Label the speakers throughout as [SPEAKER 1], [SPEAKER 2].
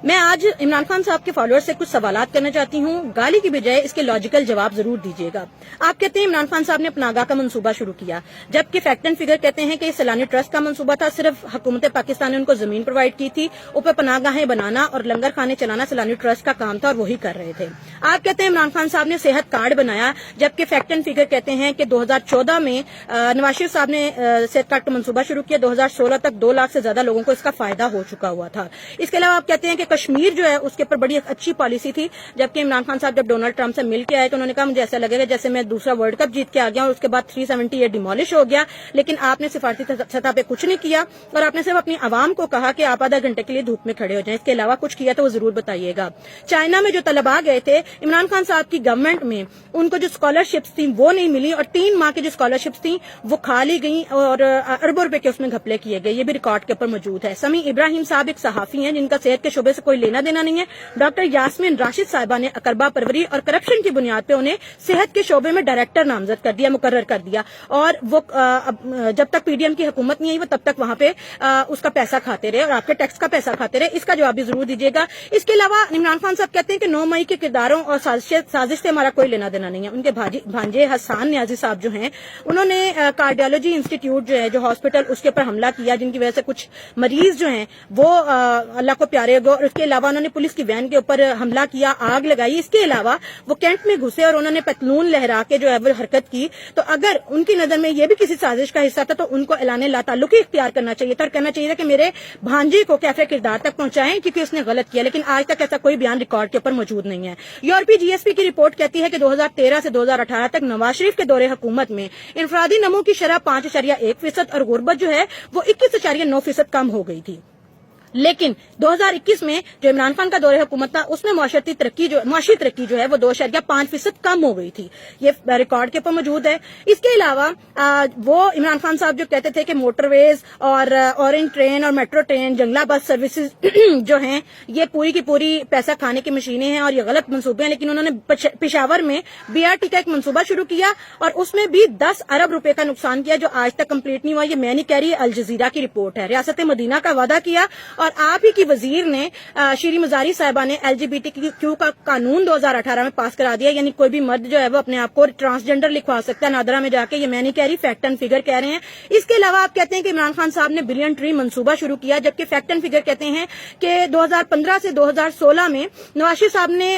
[SPEAKER 1] میں آج عمران خان صاحب کے فالوور سے کچھ سوالات کرنا چاہتی ہوں، گالی کی بجائے اس کے لاجیکل جواب ضرور دیجیے گا۔ آپ کہتے ہیں عمران خان صاحب نے پناہ کا منصوبہ شروع کیا، جبکہ فیکٹ اینڈ فگر کہتے ہیں کہ یہ سیلانی ٹرسٹ کا منصوبہ تھا، صرف حکومت پاکستان نے ان کو زمین پرووائڈ کی تھی، اوپر پناہ گاہیں بنانا اور لنگر خانے چلانا سیلانی ٹرسٹ کا کام تھا اور وہی کر رہے تھے۔ آپ کہتے ہیں عمران خان صاحب نے صحت کارڈ بنایا، جبکہ فیکٹ اینڈ فگر کہتے ہیں کہ 2014 میں نواز شریف صاحب نے صحت کارڈ کا منصوبہ شروع کیا، 2016 تک 2 لاکھ سے زیادہ لوگوں کو اس کا فائدہ ہو چکا ہوا تھا۔ اس کے علاوہ آپ کہتے ہیں کہ کشمیر جو ہے اس کے اوپر بڑی اچھی پالیسی تھی، جبکہ عمران خان صاحب جب ڈونلڈ ٹرمپ سے مل کے آئے تو انہوں نے کہا مجھے ایسا لگے گا جیسے میں دوسرا ورلڈ کپ جیت کے آ گیا اور اس کے بعد 378 ڈیمولش ہو گیا، لیکن آپ نے سفارتی سطح پہ کچھ نہیں کیا اور آپ نے صرف اپنی عوام کو کہا کہ آپ آدھا گھنٹے کے لیے دھوپ میں کھڑے ہو جائیں، اس کے علاوہ کچھ کیا تو وہ ضرور بتائیے گا۔ چائنا میں جو طلباء گئے تھے عمران خان صاحب کی گورنمنٹ میں ان کو جو اسکالرشپس تھیں وہ نہیں ملی اور 3 ماہ کی جو اسکالرشپس تھیں وہ کھا لی گئیں اور اربوں روپے کے اس میں گھپلے کیے گئے، یہ بھی ریکارڈ کے اوپر موجود ہے۔ سمیع ابراہیم صاحب ایک صحافی ہیں جن کا صحت کے شعبے سے کوئی لینا دینا نہیں ہے۔ ڈاکٹر یاسمین راشد صاحبہ نے اقربا پروری اور کرپشن کی بنیاد پہ انہیں صحت کے شعبے میں ڈائریکٹر نامزد کر دیا، مقرر کر دیا، اور وہ جب تک پی ڈی ایم کی حکومت نہیں آئی وہ تب تک وہاں پہ اس کا پیسہ کھاتے رہے اور آپ کے ٹیکس کا پیسہ کھاتے رہے۔ اس کا جواب بھی ضرور دیجیے گا۔ اس کے علاوہ عمران خان صاحب کہتے ہیں کہ 9 مئی کے کرداروں اور سازش سے ہمارا کوئی لینا دینا نہیں ہے۔ ان کے بھانجے حسان نیازی صاحب جو ہیں انہوں نے کارڈیالوجی انسٹیٹیوٹ جو ہے جو ہاسپٹل اس کے اوپر حملہ کیا، جن کی وجہ سے کچھ مریض جو ہیں وہ اللہ کو پیارے ہو گئے، اور اس کے علاوہ انہوں نے پولیس کی وین کے اوپر حملہ کیا، آگ لگائی۔ اس کے علاوہ وہ کینٹ میں گھسے اور انہوں نے پتلون لہرا کے جو ہے وہ حرکت کی، تو اگر ان کی نظر میں یہ بھی کسی سازش کا حصہ تھا تو ان کو اعلان لا تعلقی اختیار کرنا چاہیے تھا اور کہنا چاہیے تھا کہ میرے بھانجے کو کیفے کردار تک پہنچائیں کیونکہ اس نے غلط کیا، لیکن آج تک ایسا کوئی بیان ریکارڈ کے اوپر موجود نہیں ہے۔ یورپی جی ایس پی کی رپورٹ کہتی ہے کہ 2013 سے 2018 تک نواز شریف کے دور حکومت میں انفرادی نمو کی شرح 5.1% اور غربت جو ہے وہ 21.9% کم ہو گئی تھی، لیکن 2021 میں جو عمران خان کا دور حکومت تھا اس میں معاشی ترقی جو ہے وہ 2.5% کم ہو گئی تھی، یہ ریکارڈ کے اوپر موجود ہے۔ اس کے علاوہ وہ عمران خان صاحب جو کہتے تھے کہ موٹر ویز اور اورنج ٹرین اور میٹرو ٹرین، جنگلہ بس سروسز جو ہیں یہ پوری کی پوری پیسہ کھانے کی مشینیں ہیں اور یہ غلط منصوبے ہیں، لیکن انہوں نے پشاور میں بی آر ٹی کا ایک منصوبہ شروع کیا اور اس میں بھی 10 ارب روپے کا نقصان کیا جو آج تک کمپلیٹ نہیں ہوا۔ یہ میں نہیں کہہ رہی، الجزیرہ کی رپورٹ ہے۔ ریاست مدینہ کا وعدہ کیا اور آپ ہی کی وزیر نے شیری مزاری صاحبہ نے L G B T Q کا قانون 2018 میں پاس کرا دیا، یعنی کوئی بھی مرد جو ہے وہ اپنے آپ کو ٹرانسجینڈر لکھوا سکتا ہے نادرا میں جا کے، یہ میں نہیں کہہ رہی، فیکٹ اینڈ فگر کہہ رہے ہیں۔ اس کے علاوہ آپ کہتے ہیں کہ عمران خان صاحب نے بلین ٹری منصوبہ شروع کیا، جبکہ فیکٹ اینڈ فگر کہتے ہیں کہ 2015 سے 2016 میں نواز شریف صاحب نے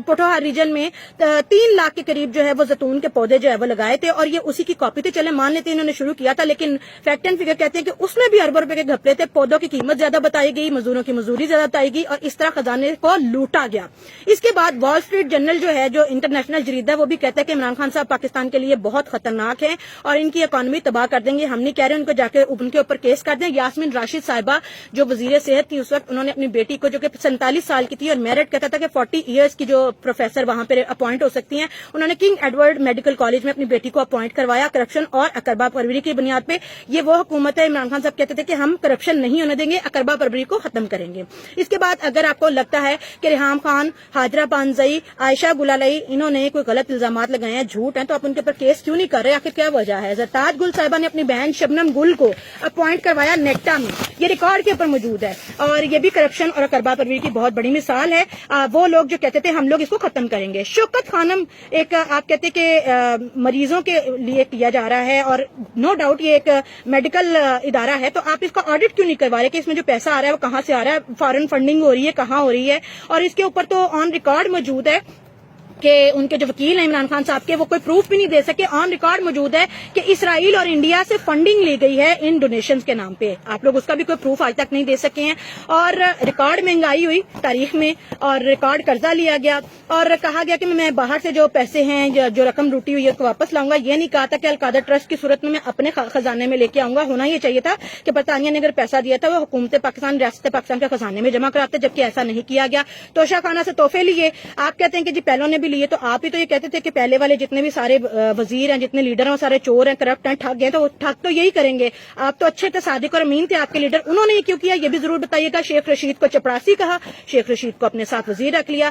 [SPEAKER 1] پوٹھوہار ریجن میں 3 لاکھ کے قریب جو ہے وہ زیتون کے پودے جو ہے وہ لگائے تھے اور یہ اسی کی کاپی تھی، چلے مان لیتے انہوں نے شروع کیا تھا، لیکن فیکٹ اینڈ فگر کہتے ہیں کہ اس میں بھی اربوں روپے کے گھپلے تھے، پودوں کی قیمت زیادہ بتائی گئی، مزدوروں کی مزدوری زیادہ بتائی گئی اور اس طرح خزانے کو لوٹا گیا۔ اس کے بعد وال اسٹریٹ جرنل جو ہے جو انٹرنیشنل جریدہ ہے وہ بھی کہتا ہے کہ عمران خان صاحب پاکستان کے لیے بہت خطرناک ہیں اور ان کی اکانومی تباہ کر دیں گے، ہم نہیں کہہ رہے ان کو جا کے ان کے اوپر کیس کر دیں۔ یاسمین راشد صاحبہ جو وزیر صحت تھی اس وقت، انہوں نے اپنی بیٹی کو جو کہ 47 سال کی تھی اور میرٹ کہتا تھا کہ 40 ایئرس کی جو پروفیسر وہاں پہ اپوائنٹ ہو سکتی ہیں، انہوں نے کنگ ایڈورڈ میڈیکل کالج میں اپنی بیٹی کو اپوائنٹ کروایا کرپشن اور اقربا پروری کی بنیاد پہ۔ یہ وہ حکومت ہے، عمران خان صاحب کہتے تھے کہ ہم کرپشن نہیں ہونے دیں گے، اقربا پروری کو ختم کریں گے۔ اس کے بعد اگر آپ کو لگتا ہے کہ ریحام خان، ہاجرہ پانزئی، عائشہ گلالئی انہوں نے کوئی غلط الزامات لگائے ہیں، جھوٹ ہیں، تو آپ ان کے اوپر کیس کیوں نہیں کر رہے؟ آخر کیا وجہ ہے؟ زرتاج گل صاحبہ نے اپنی بہن شبنم گل کو اپوائنٹ کروایا نیکٹا میں، یہ ریکارڈ کے اوپر موجود ہے اور یہ بھی کرپشن اور اقربا پروری کی بہت بڑی مثال ہے۔ وہ لوگ جو کہتے تھے ہم لوگ اس کو ختم کریں گے۔ شوکت خانم ایک آپ کہتے کہ مریضوں کے لیے کیا جا رہا ہے اور نو ڈاؤٹ یہ ایک میڈیکل ادارہ ہے، تو آپ اس کا آڈٹ کیوں نہیں کروا رہے کہ اس میں جو پیسہ آ رہا ہے وہ کہاں سے آ رہا ہے، فارن فنڈنگ ہو رہی ہے، کہاں ہو رہی ہے؟ اور اس کے اوپر تو آن ریکارڈ موجود ہے کہ ان کے جو وکیل ہیں عمران خان صاحب کے وہ کوئی پروف بھی نہیں دے سکے، آن ریکارڈ موجود ہے کہ اسرائیل اور انڈیا سے فنڈنگ لی گئی ہے ان ڈونیشنز کے نام پہ، آپ لوگ اس کا بھی کوئی پروف آج تک نہیں دے سکے ہیں۔ اور ریکارڈ مہنگائی ہوئی تاریخ میں اور ریکارڈ قرضہ لیا گیا اور کہا گیا کہ میں باہر سے جو پیسے ہیں جو رقم لوٹی ہوئی ہے اس کو واپس لاؤں گا، یہ نہیں کہا تھا کہ القادر ٹرسٹ کی صورت میں اپنے خزانے میں لے کے آؤں گا۔ ہونا یہ چاہیے تھا کہ برطانیہ نے اگر پیسہ دیا تھا وہ حکومت پاکستان، ریاست پاکستان کے خزانے میں جمع کراتے، جبکہ ایسا نہیں کیا گیا۔ توشہ خانہ سے تحفے لیے، آپ کہتے ہیں کہ جی پہلوں نے بھی لیے، تو آپ ہی تو کہتے تھے کہ پہلے والے جتنے بھی سارے وزیر ہیں، جتنے لیڈر ہیں، وہ سارے چور ہیں، کرپٹ ہیں، ٹھگ ہیں، تو ٹھگ تو یہی کریں گے۔ آپ تو اچھے تھے، صادق اور امین تھے آپ کے لیڈر، انہوں نے یہ کیوں کیا یہ بھی ضرور بتائیے گا۔ شیخ رشید کو چپڑاسی کہا، شیخ رشید کو اپنے ساتھ وزیر رکھ لیا،